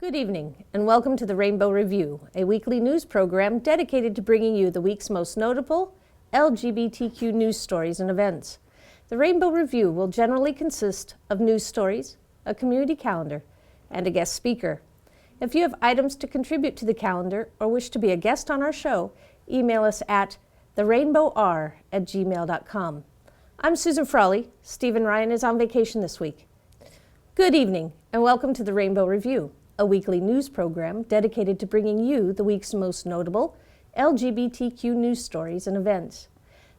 Good evening, and welcome to the Rainbow Review, a weekly news program dedicated to bringing you the week's most notable LGBTQ news stories and events. The Rainbow Review will generally consist of news stories, a community calendar, and a guest speaker. If you have items to contribute to the calendar or wish to be a guest on our show, email us at therainbowr@gmail.com. I'm Susan Frawley. Stephen Ryan is on vacation this week. Good evening, and welcome to the Rainbow Review, a weekly news program dedicated to bringing you the week's most notable LGBTQ news stories and events.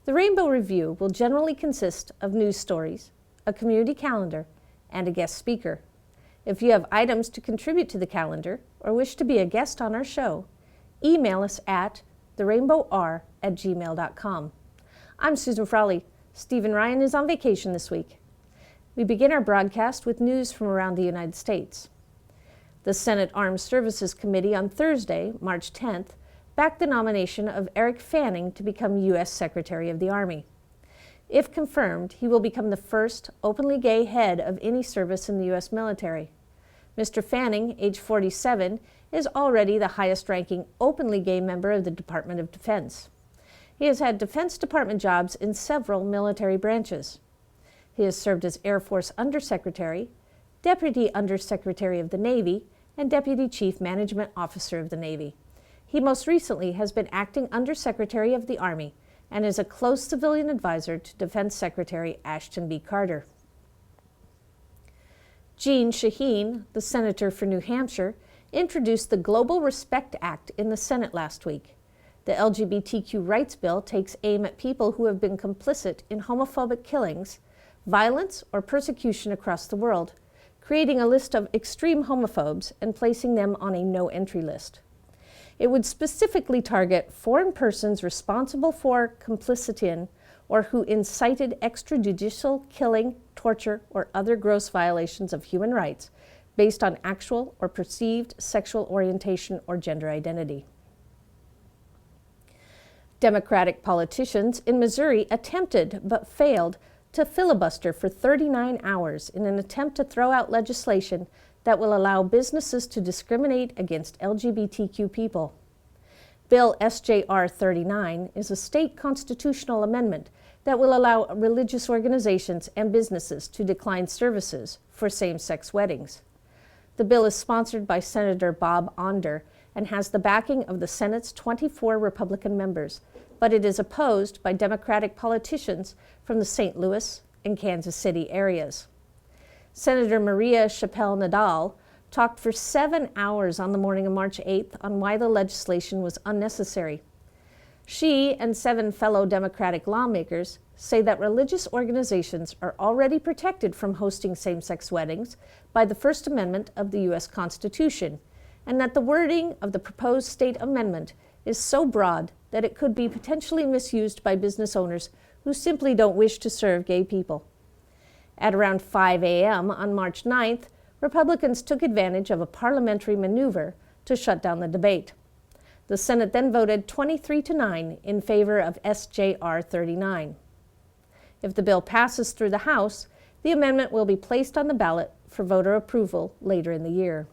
The Rainbow Review will generally consist of news stories, a community calendar, and a guest speaker. If you have items to contribute to the calendar or wish to be a guest on our show, email us at therainbowr@gmail.com. I'm Susan Frawley. Stephen Ryan is on vacation this week. We begin our broadcast with news from around the United States. The Senate Armed Services Committee on Thursday, March 10th, backed the nomination of Eric Fanning to become U.S. Secretary of the Army. If confirmed, he will become the first openly gay head of any service in the U.S. military. Mr. Fanning, age 47, is already the highest-ranking openly gay member of the Department of Defense. He has had Defense Department jobs in several military branches. He has served as Air Force Undersecretary, Deputy Undersecretary of the Navy, and Deputy Chief Management Officer of the Navy. He most recently has been Acting Undersecretary of the Army and is a close civilian advisor to Defense Secretary Ashton B. Carter. Jeanne Shaheen, the senator for New Hampshire, introduced the Global Respect Act in the Senate last week. The LGBTQ rights bill takes aim at people who have been complicit in homophobic killings, violence, or persecution across the world, creating a list of extreme homophobes and placing them on a no-entry list. It would specifically target foreign persons responsible for, complicit in, or who incited extrajudicial killing, torture, or other gross violations of human rights based on actual or perceived sexual orientation or gender identity. Democratic politicians in Missouri attempted but failed to filibuster for 39 hours in an attempt to throw out legislation that will allow businesses to discriminate against LGBTQ people. Bill SJR 39 is a state constitutional amendment that will allow religious organizations and businesses to decline services for same-sex weddings. The bill is sponsored by Senator Bob Onder and has the backing of the Senate's 24 Republican members, but it is opposed by Democratic politicians from the St. Louis and Kansas City areas. Senator Maria Chappelle-Nadal talked for 7 hours on the morning of March 8th on why the legislation was unnecessary. She and 7 fellow Democratic lawmakers say that religious organizations are already protected from hosting same-sex weddings by the First Amendment of the U.S. Constitution, and that the wording of the proposed state amendment is so broad that it could be potentially misused by business owners who simply don't wish to serve gay people. At around 5 a.m. on March 9th, Republicans took advantage of a parliamentary maneuver to shut down the debate. The Senate then voted 23-9 in favor of SJR 39. If the bill passes through the House, the amendment will be placed on the ballot for voter approval later in the year.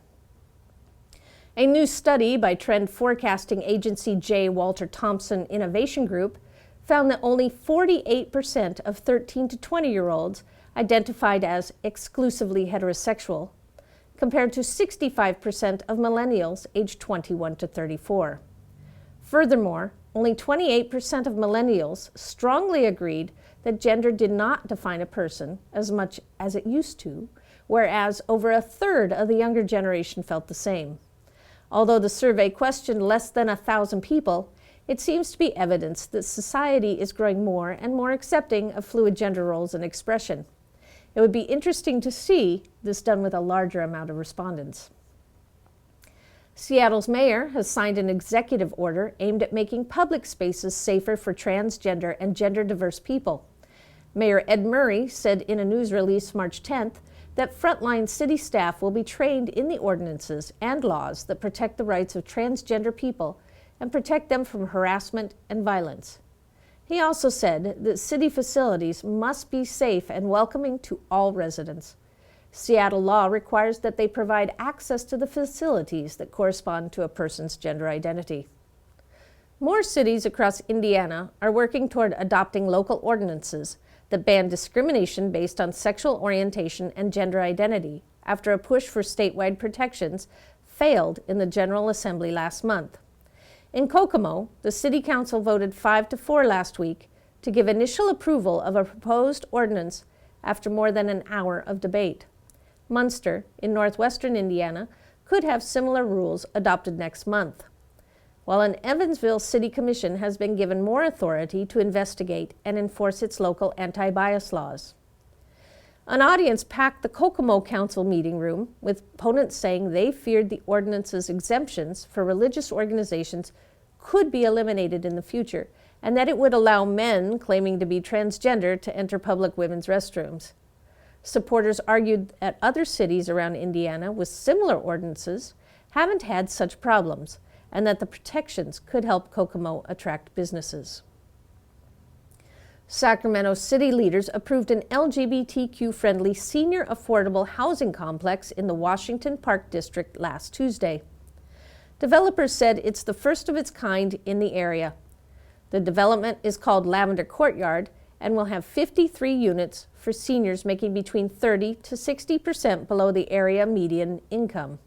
A new study by trend forecasting agency J. Walter Thompson Innovation Group found that only 48% of 13 to 20-year-olds identified as exclusively heterosexual, compared to 65% of millennials aged 21 to 34. Furthermore, only 28% of millennials strongly agreed that gender did not define a person as much as it used to, whereas over a third of the younger generation felt the same. Although the survey questioned less than 1,000 people, it seems to be evidence that society is growing more and more accepting of fluid gender roles and expression. It would be interesting to see this done with a larger amount of respondents. Seattle's mayor has signed an executive order aimed at making public spaces safer for transgender and gender-diverse people. Mayor Ed Murray said in a news release March 10th that frontline city staff will be trained in the ordinances and laws that protect the rights of transgender people and protect them from harassment and violence. He also said that city facilities must be safe and welcoming to all residents. Seattle law requires that they provide access to the facilities that correspond to a person's gender identity. More cities across Indiana are working toward adopting local ordinances that ban discrimination based on sexual orientation and gender identity after a push for statewide protections failed in the General Assembly last month. In Kokomo, the City Council voted 5-4 last week to give initial approval of a proposed ordinance after more than an hour of debate. Munster, in northwestern Indiana, could have similar rules adopted next month, while an Evansville City Commission has been given more authority to investigate and enforce its local anti-bias laws. An audience packed the Kokomo Council meeting room, with opponents saying they feared the ordinance's exemptions for religious organizations could be eliminated in the future, and that it would allow men claiming to be transgender to enter public women's restrooms. Supporters argued that other cities around Indiana with similar ordinances haven't had such problems, and that the protections could help Kokomo attract businesses. Sacramento city leaders approved an LGBTQ-friendly senior affordable housing complex in the Washington Park District last Tuesday. Developers said it's the first of its kind in the area. The development is called Lavender Courtyard and will have 53 units for seniors making between 30% to 60% below the area median income.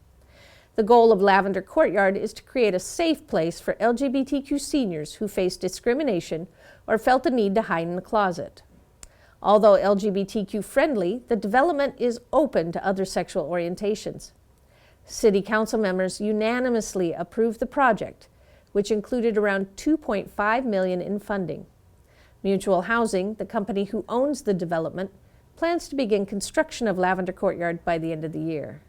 The goal of Lavender Courtyard is to create a safe place for LGBTQ seniors who face discrimination or felt a need to hide in the closet. Although LGBTQ friendly, the development is open to other sexual orientations. City Council members unanimously approved the project, which included around $2.5 million in funding. Mutual Housing, the company who owns the development, plans to begin construction of Lavender Courtyard by the end of the year.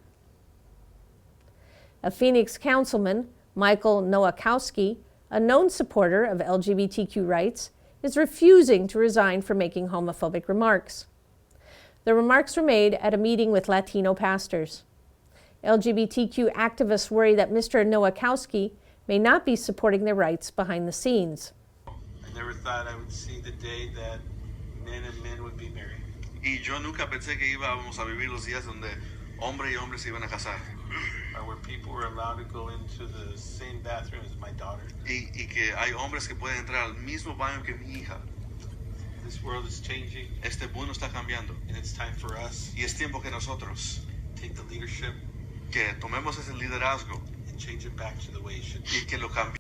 A Phoenix councilman, Michael Nowakowski, a known supporter of LGBTQ rights, is refusing to resign for making homophobic remarks. The remarks were made at a meeting with Latino pastors. LGBTQ activists worry that Mr. Nowakowski may not be supporting their rights behind the scenes. I never thought I would see the day that men and men would be married. Y yo nunca pensé que íbamos a vivir los días donde hombre y hombre se iban a casar. Or where people were allowed to go into the same bathroom as my daughter. Y que hay hombres que pueden entrar al mismo baño que mi hija. This world is changing. Este mundo está cambiando. And it's time for us Y es tiempo que nosotros to take the leadership que tomemos ese liderazgo and change it back to the way it should be. y que lo cambiemos.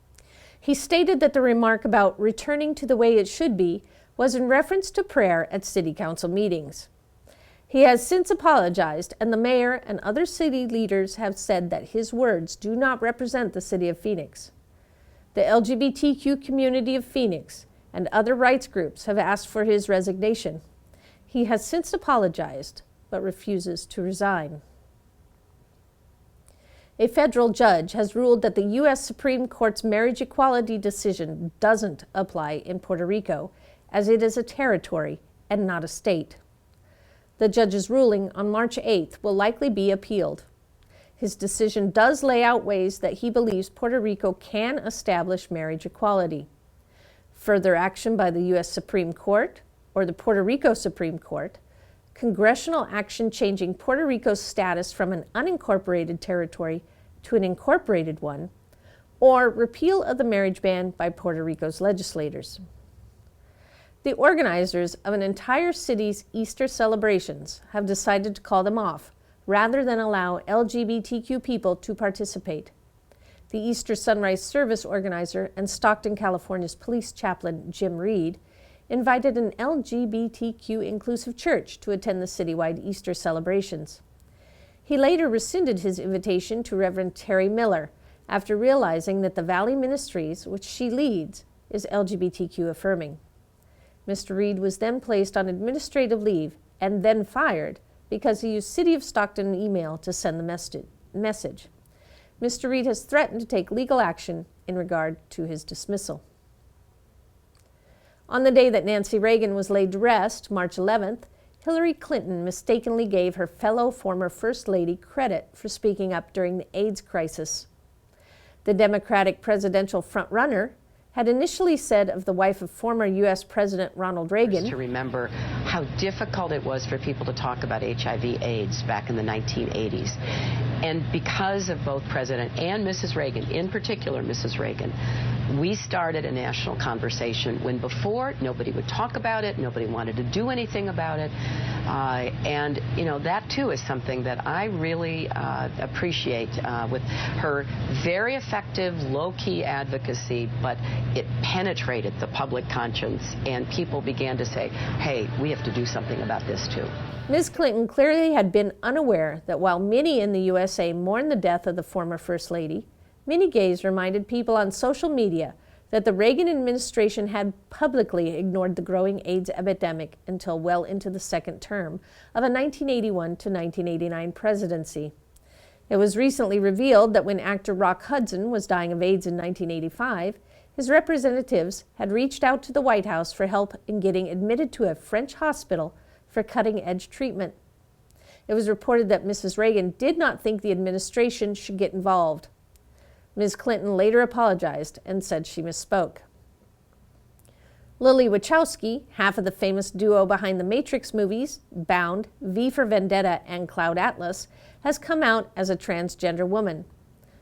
He stated that the remark about returning to the way it should be was in reference to prayer at City Council meetings. He has since apologized, and the mayor and other city leaders have said that his words do not represent the city of Phoenix. The LGBTQ community of Phoenix and other rights groups have asked for his resignation. He has since apologized, but refuses to resign. A federal judge has ruled that the U.S. Supreme Court's marriage equality decision doesn't apply in Puerto Rico, as it is a territory and not a state. The judge's ruling on March 8th will likely be appealed. His decision does lay out ways that he believes Puerto Rico can establish marriage equality. Further action by the U.S. Supreme Court or the Puerto Rico Supreme Court, congressional action changing Puerto Rico's status from an unincorporated territory to an incorporated one, or repeal of the marriage ban by Puerto Rico's legislators. The organizers of an entire city's Easter celebrations have decided to call them off, rather than allow LGBTQ people to participate. The Easter Sunrise Service organizer and Stockton, California's police chaplain, Jim Reed, invited an LGBTQ inclusive church to attend the citywide Easter celebrations. He later rescinded his invitation to Reverend Terry Miller after realizing that the Valley Ministries, which she leads, is LGBTQ affirming. Mr. Reed was then placed on administrative leave and then fired because he used City of Stockton email to send the message. Mr. Reed has threatened to take legal action in regard to his dismissal. On the day that Nancy Reagan was laid to rest, March 11th, Hillary Clinton mistakenly gave her fellow former First Lady credit for speaking up during the AIDS crisis. The Democratic presidential frontrunner had initially said of the wife of former U.S. President Ronald Reagan, to remember how difficult it was for people to talk about HIV/AIDS back in the 1980s. And because of both President and Mrs. Reagan, in particular Mrs. Reagan, we started a national conversation when before nobody would talk about it, nobody wanted to do anything about it. And, you know, that too is something that I really appreciate with her very effective, low-key advocacy, but it penetrated the public conscience, and people began to say, hey, we have to do something about this too. Ms. Clinton clearly had been unaware that while many in the USA mourned the death of the former First Lady, many gays reminded people on social media that the Reagan administration had publicly ignored the growing AIDS epidemic until well into the second term of a 1981 to 1989 presidency. It was recently revealed that when actor Rock Hudson was dying of AIDS in 1985, his representatives had reached out to the White House for help in getting admitted to a French hospital for cutting-edge treatment. It was reported that Mrs. Reagan did not think the administration should get involved. Ms. Clinton later apologized and said she misspoke. Lily Wachowski, half of the famous duo behind the Matrix movies, Bound, V for Vendetta, and Cloud Atlas, has come out as a transgender woman.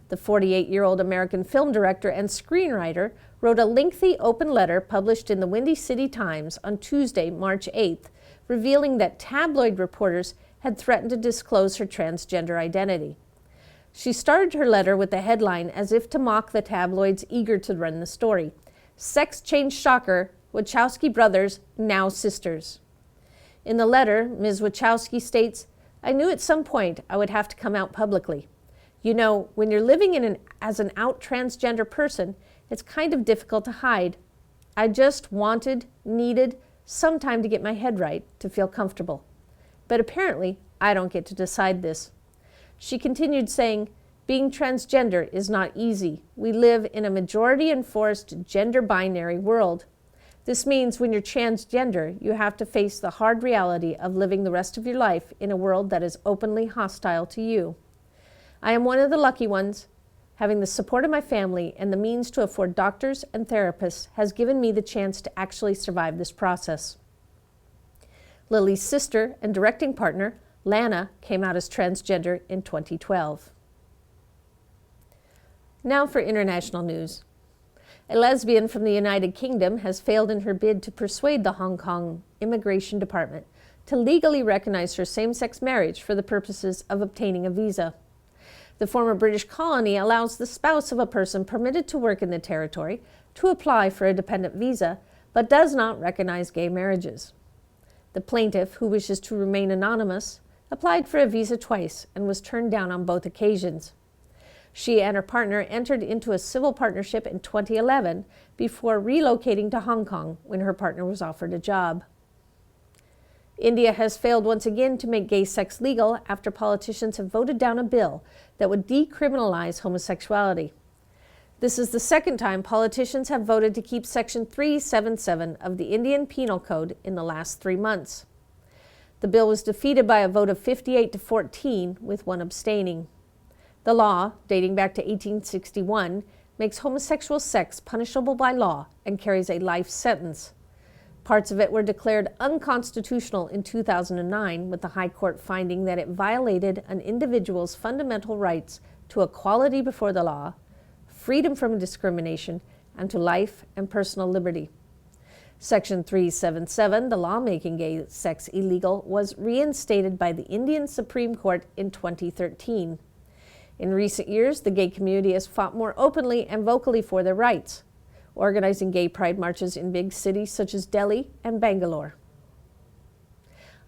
The 48-year-old American film director and screenwriter wrote a lengthy open letter published in the Windy City Times on Tuesday, March 8th, revealing that tabloid reporters had threatened to disclose her transgender identity. She started her letter with the headline as if to mock the tabloids eager to run the story. Sex change shocker, Wachowski brothers, now sisters. In the letter, Ms. Wachowski states, I knew at some point I would have to come out publicly. You know, when you're living as an out transgender person, it's kind of difficult to hide. I just needed some time to get my head right, to feel comfortable. But apparently, I don't get to decide this. She continued saying, being transgender is not easy. We live in a majority-enforced gender-binary world. This means when you're transgender, you have to face the hard reality of living the rest of your life in a world that is openly hostile to you. I am one of the lucky ones. Having the support of my family and the means to afford doctors and therapists has given me the chance to actually survive this process. Lily's sister and directing partner, Lana, came out as transgender in 2012. Now for international news. A lesbian from the United Kingdom has failed in her bid to persuade the Hong Kong Immigration Department to legally recognize her same-sex marriage for the purposes of obtaining a visa. The former British colony allows the spouse of a person permitted to work in the territory to apply for a dependent visa, but does not recognize gay marriages. The plaintiff, who wishes to remain anonymous, applied for a visa twice and was turned down on both occasions. She and her partner entered into a civil partnership in 2011 before relocating to Hong Kong when her partner was offered a job. India has failed once again to make gay sex legal after politicians have voted down a bill that would decriminalize homosexuality. This is the second time politicians have voted to keep Section 377 of the Indian Penal Code in the last 3 months. The bill was defeated by a vote of 58 to 14, with one abstaining. The law, dating back to 1861, makes homosexual sex punishable by law and carries a life sentence. Parts of it were declared unconstitutional in 2009, with the High Court finding that it violated an individual's fundamental rights to equality before the law, freedom from discrimination, and to life and personal liberty. Section 377, the law making gay sex illegal, was reinstated by the Indian Supreme Court in 2013. In recent years, the gay community has fought more openly and vocally for their rights, organizing gay pride marches in big cities such as Delhi and Bangalore.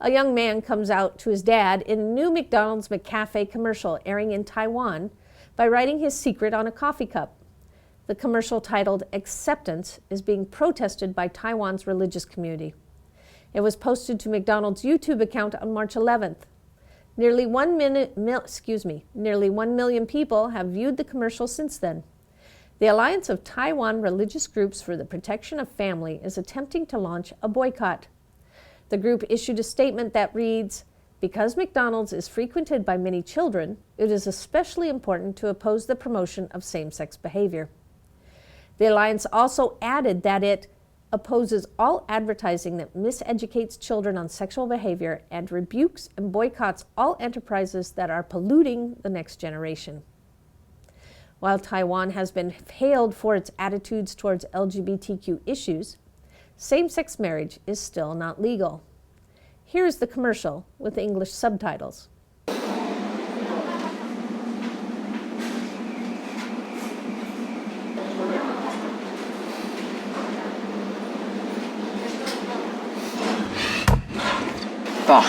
A young man comes out to his dad in a new McDonald's McCafe commercial airing in Taiwan by writing his secret on a coffee cup. The commercial, titled Acceptance, is being protested by Taiwan's religious community. It was posted to McDonald's YouTube account on March 11th. Nearly 1 million people have viewed the commercial since then. The Alliance of Taiwan Religious Groups for the Protection of Family is attempting to launch a boycott. The group issued a statement that reads, "Because McDonald's is frequented by many children, it is especially important to oppose the promotion of same-sex behavior." The Alliance also added that it opposes all advertising that miseducates children on sexual behavior and rebukes and boycotts all enterprises that are polluting the next generation. While Taiwan has been hailed for its attitudes towards LGBTQ issues, same-sex marriage is still not legal. Here's the commercial with English subtitles. 爸。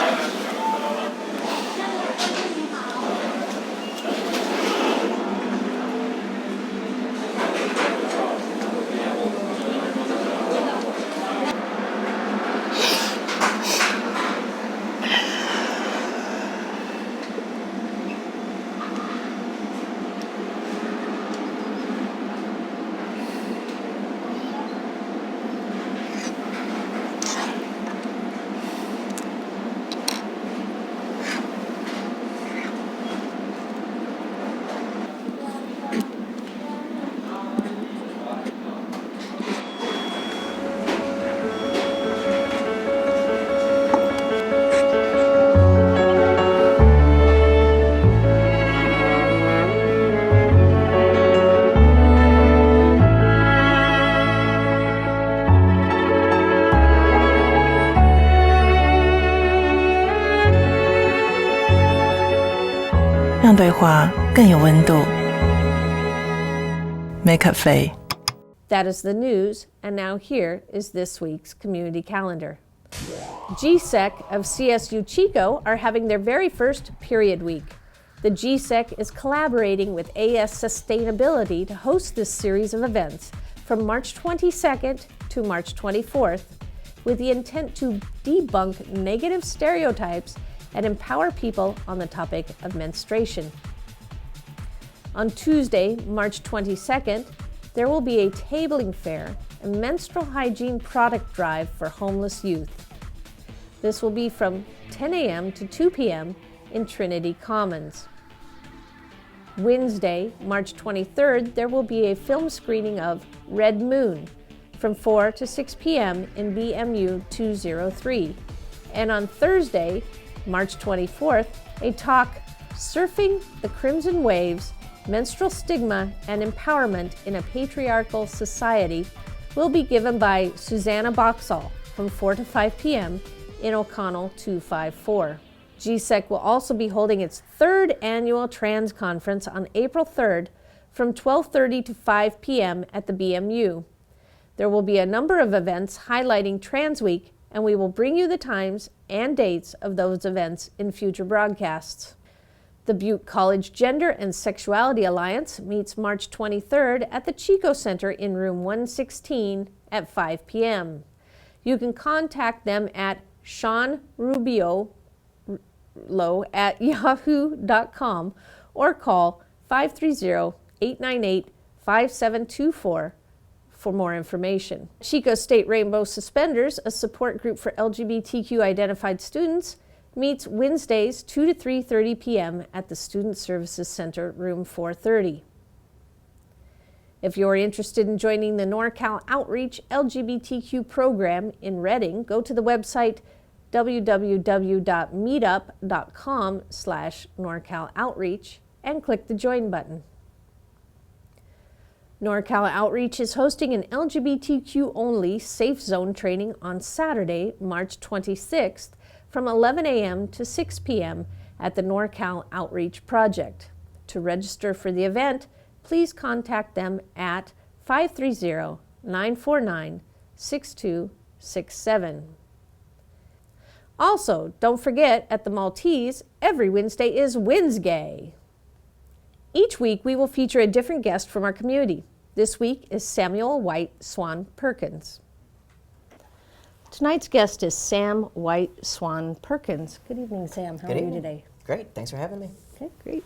让对话更有温度。McCafe. That is the news, and now here is this week's community calendar. GSEC of CSU Chico are having their very first period week. The GSEC is collaborating with AS Sustainability to host this series of events from March 22nd to March 24th with the intent to debunk negative stereotypes and empower people on the topic of menstruation. On Tuesday, March 22nd, there will be a tabling fair and menstrual hygiene product drive for homeless youth. This will be from 10 a.m. to 2 p.m. in Trinity Commons. Wednesday, March 23rd, there will be a film screening of Red Moon from 4 to 6 p.m. in BMU 203. And on Thursday, March 24th, a talk, Surfing the Crimson Waves, Menstrual Stigma and Empowerment in a Patriarchal Society, will be given by Susanna Boxall from 4 to 5 p.m. in O'Connell 254. GSEC will also be holding its third annual trans conference on April 3rd from 12:30 to 5 p.m. at the BMU. There will be a number of events highlighting Trans Week, and we will bring you the times and dates of those events in future broadcasts. The Butte College Gender and Sexuality Alliance meets March 23rd at the Chico Center in room 116 at 5 p.m. You can contact them at seanrubiolo@yahoo.com or call 530-898-5724 for more information. Chico State Rainbow Suspenders, a support group for LGBTQ identified students, meets Wednesdays 2 to 3:30 p.m. at the Student Services Center, room 430. If you're interested in joining the NorCal Outreach LGBTQ program in Reading, go to the website www.meetup.com/NorCalOutreach and click the Join button. NorCal Outreach is hosting an LGBTQ-only Safe Zone training on Saturday, March 26th from 11 a.m. to 6 p.m. at the NorCal Outreach Project. To register for the event, please contact them at 530-949-6267. Also, don't forget, at the Maltese, every Wednesday is Wednesday. Each week, we will feature a different guest from our community. This week is Samuel White Swan Perkins. Tonight's guest is Sam White Swan Perkins. Good evening, Sam. How are you today? Great. Thanks for having me. Okay, great.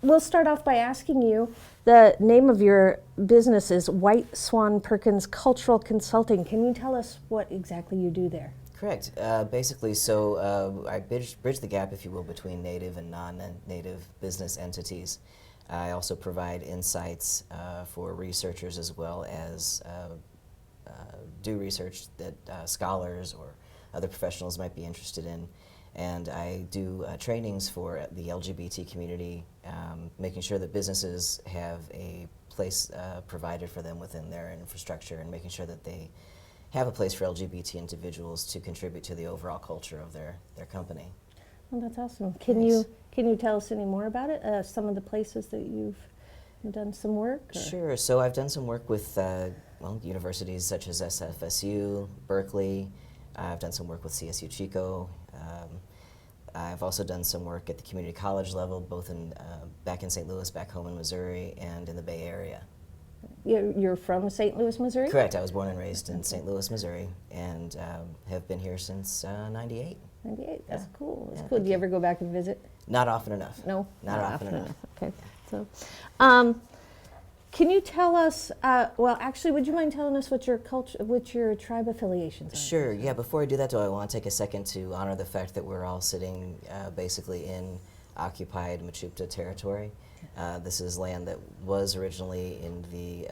We'll start off by asking you, the name of your business is White Swan Perkins Cultural Consulting. Can you tell us what exactly you do there? Correct. Basically, I bridge the gap, if you will, between native and non-native business entities. I also provide insights for researchers as well as do research that scholars or other professionals might be interested in. And I do trainings for the LGBT community, making sure that businesses have a place provided for them within their infrastructure, and making sure that they have a place for LGBT individuals to contribute to the overall culture of their company. Well, that's awesome. Can you tell us any more about it? Some of the places that you've done some work? Or? Sure. So I've done some work with universities such as SFSU, Berkeley. I've done some work with CSU Chico. I've also done some work at the community college level, both back in St. Louis, back home in Missouri, and in the Bay Area. You're from St. Louis, Missouri? Correct. I was born and raised in St. Louis, Missouri, and have been here since '98. 98. That's cool. That's Yeah, cool. Do you ever go back and visit? Not often enough. No? Not often enough. Okay. So, can you tell us, well, actually, would you mind telling us what your tribe affiliations are? Sure. Yeah. Before I do that, though, I want to take a second to honor the fact that we're all sitting basically in occupied Mechoopda territory. This is land that was originally in the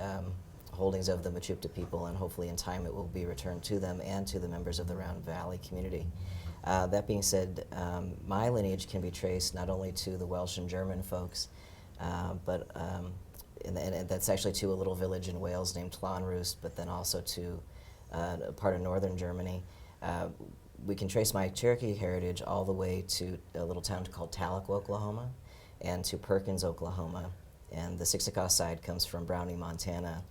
holdings of the Mechoopda people, and hopefully in time it will be returned to them and to the members of the Round Valley community. That being said, my lineage can be traced not only to the Welsh and German folks, but and that's actually to a little village in Wales named Llanrwst, but then also to a part of northern Germany. We can trace my Cherokee heritage all the way to a little town called Tahlequah, Oklahoma, and to Perkins, Oklahoma. And the Siksikaw side comes from Browning, Montana.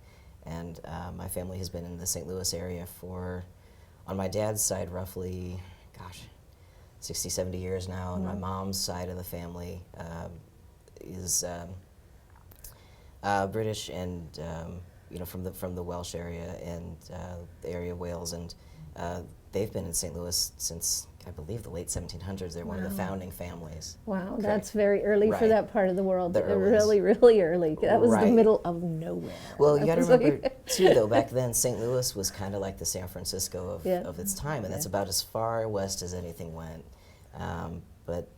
And my family has been in the St. Louis area for, on my dad's side, roughly, 60, 70 years now. And my mom's side of the family is British and from the Welsh area and the area of Wales, and they've been in St. Louis since, I believe, the late 1700s. They're one of the founding families. Wow, Correct. that's very early for Right. that part of the world. The earliest. Really, really early. That was the Right. middle of nowhere. Well, you got to That was remember too, though, back then St. Louis was kind of like the San Francisco of its time, and that's about as far west as anything went. But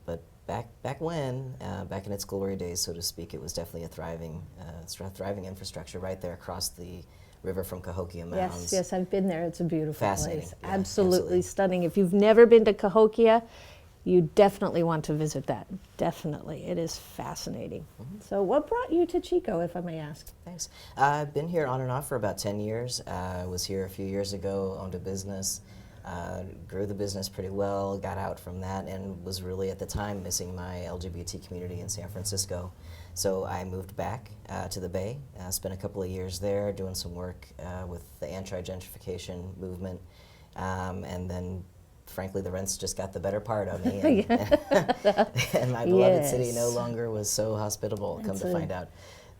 back when, back in its glory days, so to speak, it was definitely a thriving infrastructure right there across the river from Cahokia Mounds. Yes, I've been there. It's a beautiful Fascinating. place. Yeah, absolutely stunning. If you've never been to Cahokia, you definitely want to visit that. Definitely. It is fascinating. So what brought you to Chico, if I may ask? Thanks. I've been here on and off for about 10 years. I was here a few years ago, owned a business, grew the business pretty well, got out from that, and was really at the time missing my LGBT community in San Francisco. So I moved back to the Bay, spent a couple of years there doing some work with the anti-gentrification movement, and then frankly the rents just got the better part of me, and my beloved city no longer was so hospitable, come to find out.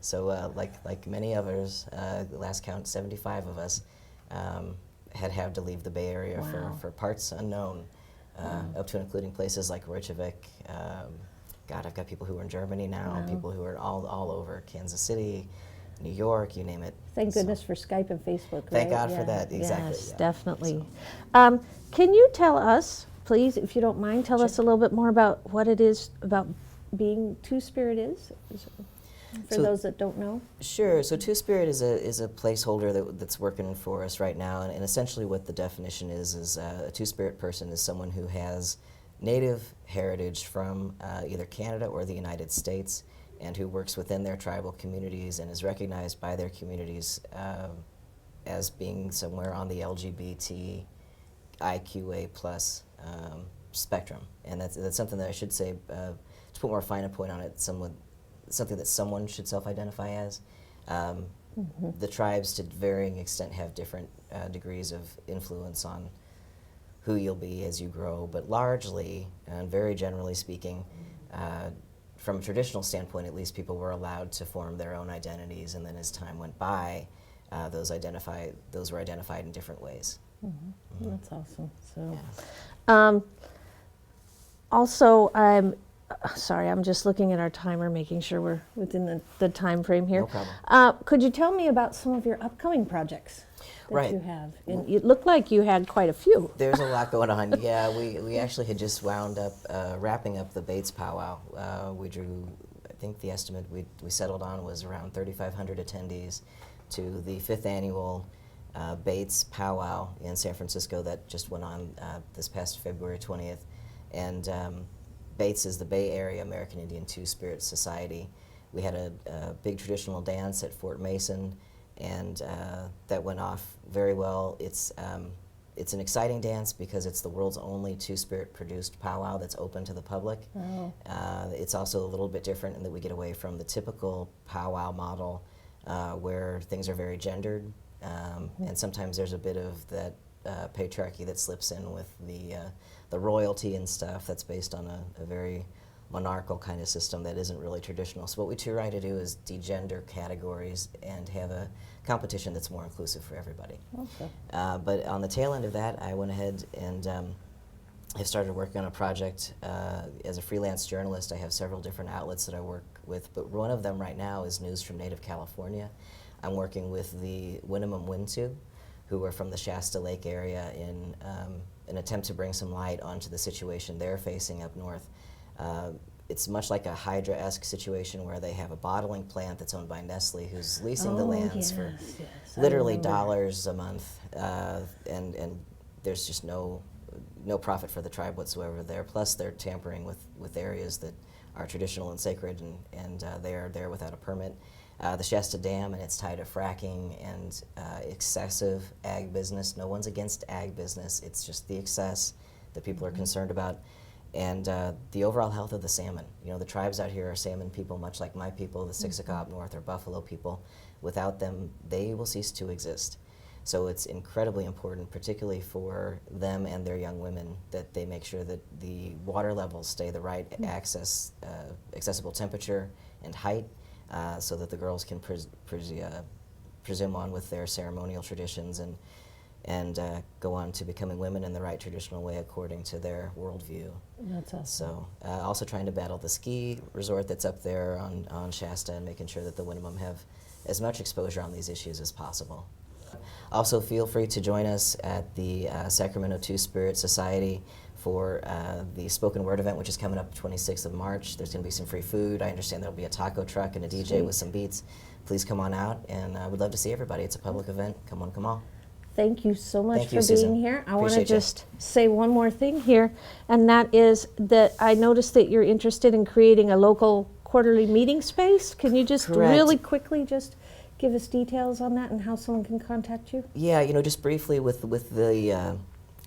So like many others, last count 75 of us, had to leave the Bay Area for parts unknown, up to and including places like Reykjavik. God, I've got people who are in Germany now, people who are all over, Kansas City, New York, you name it. Thank goodness for Skype and Facebook, Thank right? God for that, exactly. Yes, yeah. definitely. Can you tell us, please, if you don't mind, tell us a little bit more about what it is about being Two-Spirit is? For So- those that don't know. Sure. So Two-Spirit is a placeholder that's working for us right now, and essentially what the definition is a Two-Spirit person is someone who has Native heritage from either Canada or the United States, and who works within their tribal communities and is recognized by their communities as being somewhere on the LGBT IQA plus spectrum. And that's something that I should say, to put more fine a point on it, something that someone should self-identify as. The tribes, to varying extent, have different degrees of influence on who you'll be as you grow, but largely, and very generally speaking, from a traditional standpoint at least, people were allowed to form their own identities, and then as time went by, those were identified in different ways. That's awesome. So, also, sorry, I'm just looking at our timer, making sure we're within the time frame here. No problem. Could you tell me about some of your upcoming projects that Right. you have? And it looked like you had quite a few. There's a lot going on. Yeah, we actually had just wound up wrapping up the Bates powwow. We drew, I think the estimate we settled on was around 3,500 attendees to the 5th annual Bates powwow in San Francisco that just went on this past February 20th. And Bates is the Bay Area American Indian Two-Spirit Society. We had a big traditional dance at Fort Mason, and that went off very well. It's an exciting dance because it's the world's only two-spirit produced powwow that's open to the public. Oh. It's also a little bit different in that we get away from the typical powwow model where things are very gendered, and sometimes there's a bit of that patriarchy that slips in with the royalty and stuff that's based on a very monarchical kind of system that isn't really traditional. So what we try to do is degender categories and have a competition that's more inclusive for everybody. Okay. But on the tail end of that, I went ahead and have started working on a project as a freelance journalist. I have several different outlets that I work with, but one of them right now is News from Native California. I'm working with the Winnemem Wintu, who are from the Shasta Lake area, in an attempt to bring some light onto the situation they're facing up north. It's much like a Hydra-esque situation where they have a bottling plant that's owned by Nestle, who's leasing the lands for literally dollars a month, and there's just no profit for the tribe whatsoever there. Plus, they're tampering with areas that are traditional and sacred, and they are there without a permit. The Shasta Dam and its tie to fracking and excessive ag business. No one's against ag business. It's just the excess that people are concerned about. And the overall health of the salmon. You know, the tribes out here are salmon people, much like my people, the Siksika up north, or Buffalo people. Without them, they will cease to exist. So it's incredibly important, particularly for them and their young women, that they make sure that the water levels stay the right accessible temperature and height, so that the girls can presume on with their ceremonial traditions and go on to becoming women in the right traditional way according to their worldview. That's awesome. So also trying to battle the ski resort that's up there on Shasta and making sure that the Winnemem have as much exposure on these issues as possible. Also feel free to join us at the Sacramento Two-Spirit Society for the spoken word event, which is coming up 26th of March. There's going to be some free food. I understand there'll be a taco truck and a DJ with some beats. Please come on out, and we'd love to see everybody. It's a public event. Come on, come on. Thank you so much Thank for you, Susan. being here. I want to Appreciate you. just say one more thing here, and that is that I noticed that you're interested in creating a local quarterly meeting space. Can you just Correct. really quickly just give us details on that and how someone can contact you? Yeah, you know, just briefly with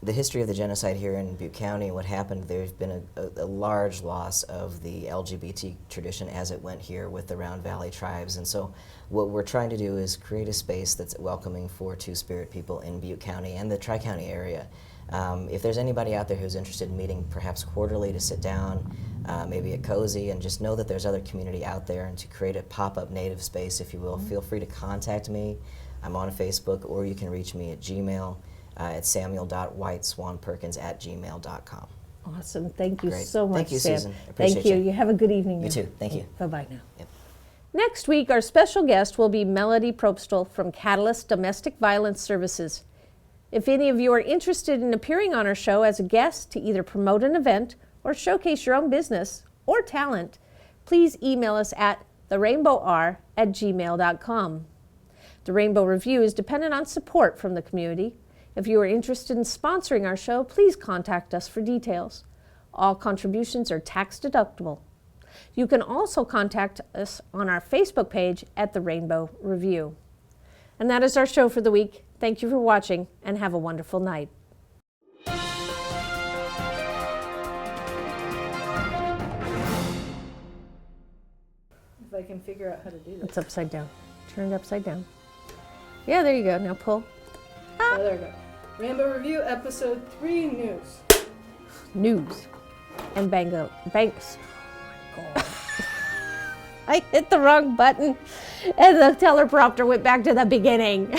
the history of the genocide here in Butte County, what happened, there's been a large loss of the LGBT tradition as it went here with the Round Valley tribes. And so what we're trying to do is create a space that's welcoming for Two-Spirit people in Butte County and the Tri-County area. If there's anybody out there who's interested in meeting perhaps quarterly to sit down, maybe at Cozy, and just know that there's other community out there, and to create a pop-up native space, if you will, feel free to contact me. I'm on Facebook, or you can reach me at Gmail at samuel.whiteswanperkins@gmail.com. Awesome. Thank you Great. so much, Thank you, Sam. Susan. Appreciate Thank you. you. You have a good evening. You too. Thank you. Bye-bye now. Yep. Next week, our special guest will be Melody Propstol from Catalyst Domestic Violence Services. If any of you are interested in appearing on our show as a guest to either promote an event or showcase your own business or talent, please email us at therainbowr@gmail.com. The Rainbow Review is dependent on support from the community. If you are interested in sponsoring our show, please contact us for details. All contributions are tax deductible. You can also contact us on our Facebook page at The Rainbow Review. And that is our show for the week. Thank you for watching, and have a wonderful night. If I can figure out how to do this. It's upside down. Turn it upside down. Yeah, there you go. Now pull. Oh, there we go. Rainbow Review, Episode 3, News. News. And banks. Oh my God. I hit the wrong button, and the teleprompter went back to the beginning.